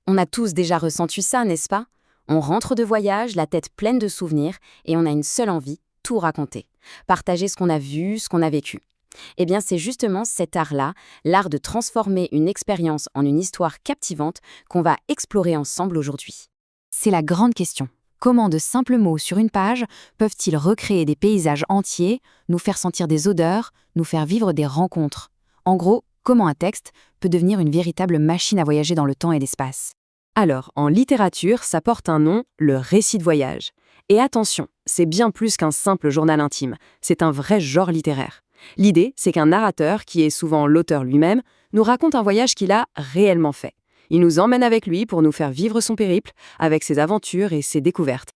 On a tous déjà ressenti ça, n'est-ce pas? On rentre de voyage, la tête pleine de souvenirs, et on a une seule envie, tout raconter. Partager ce qu'on a vu, ce qu'on a vécu. Eh bien, c'est justement cet art-là, l'art de transformer une expérience en une histoire captivante, qu'on va explorer ensemble aujourd'hui. C'est la grande question. Comment de simples mots sur une page peuvent-ils recréer des paysages entiers, nous faire sentir des odeurs, nous faire vivre des rencontres? En gros, comment un texte peut devenir une véritable machine à voyager dans le temps et l'espace? Alors, en littérature, ça porte un nom, le récit de voyage. Et attention, c'est bien plus qu'un simple journal intime, c'est un vrai genre littéraire. L'idée, c'est qu'un narrateur, qui est souvent l'auteur lui-même, nous raconte un voyage qu'il a réellement fait. Il nous emmène avec lui pour nous faire vivre son périple, avec ses aventures et ses découvertes.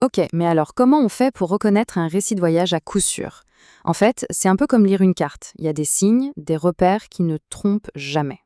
Ok, mais alors comment on fait pour reconnaître un récit de voyage à coup sûr? En fait, c'est un peu comme lire une carte. Il y a des signes, des repères qui ne trompent jamais.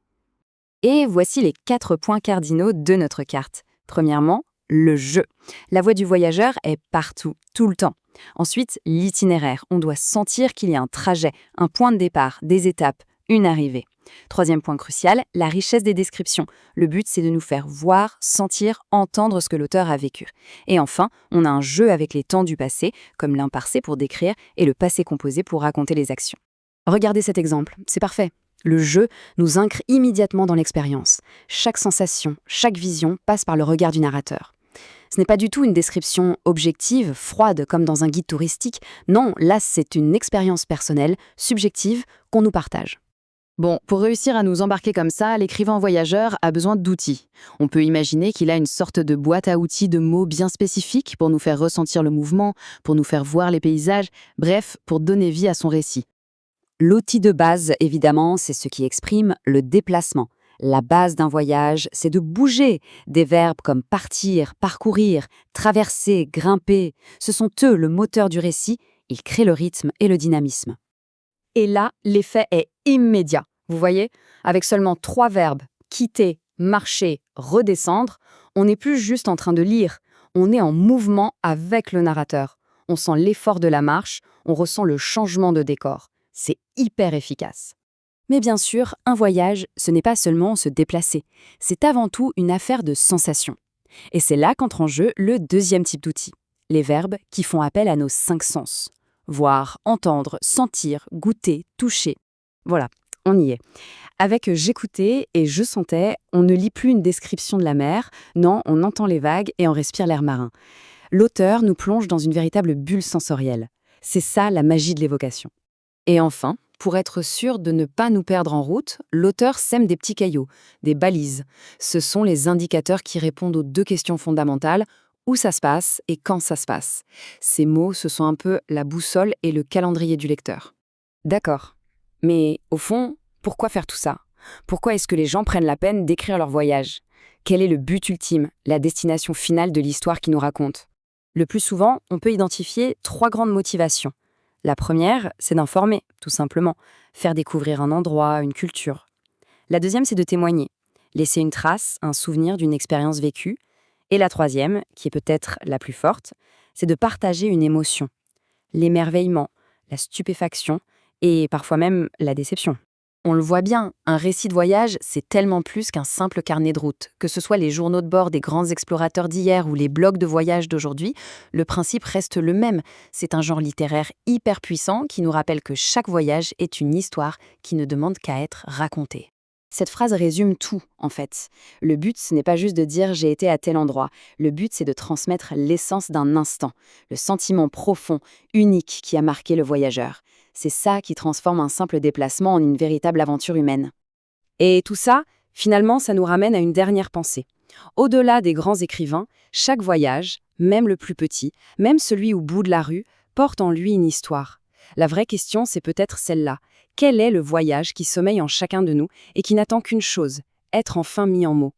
Et voici les 4 points cardinaux de notre carte. Premièrement, le jeu. La voix du voyageur est partout, tout le temps. Ensuite, l'itinéraire. On doit sentir qu'il y a un trajet, un point de départ, des étapes, une arrivée. Troisième point crucial, la richesse des descriptions. Le but, c'est de nous faire voir, sentir, entendre ce que l'auteur a vécu. Et enfin, on a un jeu avec les temps du passé, comme l'imparfait pour décrire et le passé composé pour raconter les actions. Regardez cet exemple, c'est parfait. Le jeu nous ancre immédiatement dans l'expérience. Chaque sensation, chaque vision passe par le regard du narrateur. Ce n'est pas du tout une description objective, froide, comme dans un guide touristique. Non, là, c'est une expérience personnelle, subjective, qu'on nous partage. Bon, pour réussir à nous embarquer comme ça, l'écrivain voyageur a besoin d'outils. On peut imaginer qu'il a une sorte de boîte à outils de mots bien spécifiques pour nous faire ressentir le mouvement, pour nous faire voir les paysages, bref, pour donner vie à son récit. L'outil de base, évidemment, c'est ce qui exprime le déplacement. La base d'un voyage, c'est de bouger. Des verbes comme partir, parcourir, traverser, grimper, ce sont eux le moteur du récit. Ils créent le rythme et le dynamisme. Et là, l'effet est immédiat. Vous voyez, avec seulement 3 verbes, quitter, marcher, redescendre, on n'est plus juste en train de lire, on est en mouvement avec le narrateur. On sent l'effort de la marche, on ressent le changement de décor. C'est hyper efficace. Mais bien sûr, un voyage, ce n'est pas seulement se déplacer, c'est avant tout une affaire de sensations. Et c'est là qu'entre en jeu le deuxième type d'outil, les verbes qui font appel à nos 5 sens. Voir, entendre, sentir, goûter, toucher. Voilà, on y est. Avec j'écoutais et je sentais, on ne lit plus une description de la mer, non, on entend les vagues et on respire l'air marin. L'auteur nous plonge dans une véritable bulle sensorielle. C'est ça la magie de l'évocation. Et enfin, pour être sûr de ne pas nous perdre en route, l'auteur sème des petits cailloux, des balises. Ce sont les indicateurs qui répondent aux 2 questions fondamentales: où ça se passe et quand ça se passe. Ces mots, ce sont un peu la boussole et le calendrier du lecteur. D'accord. Mais au fond, pourquoi faire tout ça? Pourquoi est-ce que les gens prennent la peine d'écrire leur voyage? Quel est le but ultime, la destination finale de l'histoire qu'ils nous racontent? Le plus souvent, on peut identifier 3 grandes motivations. La première, c'est d'informer, tout simplement, faire découvrir un endroit, une culture. La deuxième, c'est de témoigner, laisser une trace, un souvenir d'une expérience vécue. Et la troisième, qui est peut-être la plus forte, c'est de partager une émotion, l'émerveillement, la stupéfaction et parfois même la déception. On le voit bien, un récit de voyage, c'est tellement plus qu'un simple carnet de route. Que ce soit les journaux de bord des grands explorateurs d'hier ou les blogs de voyage d'aujourd'hui, le principe reste le même. C'est un genre littéraire hyper puissant qui nous rappelle que chaque voyage est une histoire qui ne demande qu'à être racontée. Cette phrase résume tout, en fait. Le but, ce n'est pas juste de dire « j'ai été à tel endroit ». Le but, c'est de transmettre l'essence d'un instant, le sentiment profond, unique qui a marqué le voyageur. C'est ça qui transforme un simple déplacement en une véritable aventure humaine. Et tout ça, finalement, ça nous ramène à une dernière pensée. Au-delà des grands écrivains, chaque voyage, même le plus petit, même celui au bout de la rue, porte en lui une histoire. La vraie question, c'est peut-être celle-là. Quel est le voyage qui sommeille en chacun de nous et qui n'attend qu'une chose, être enfin mis en mots?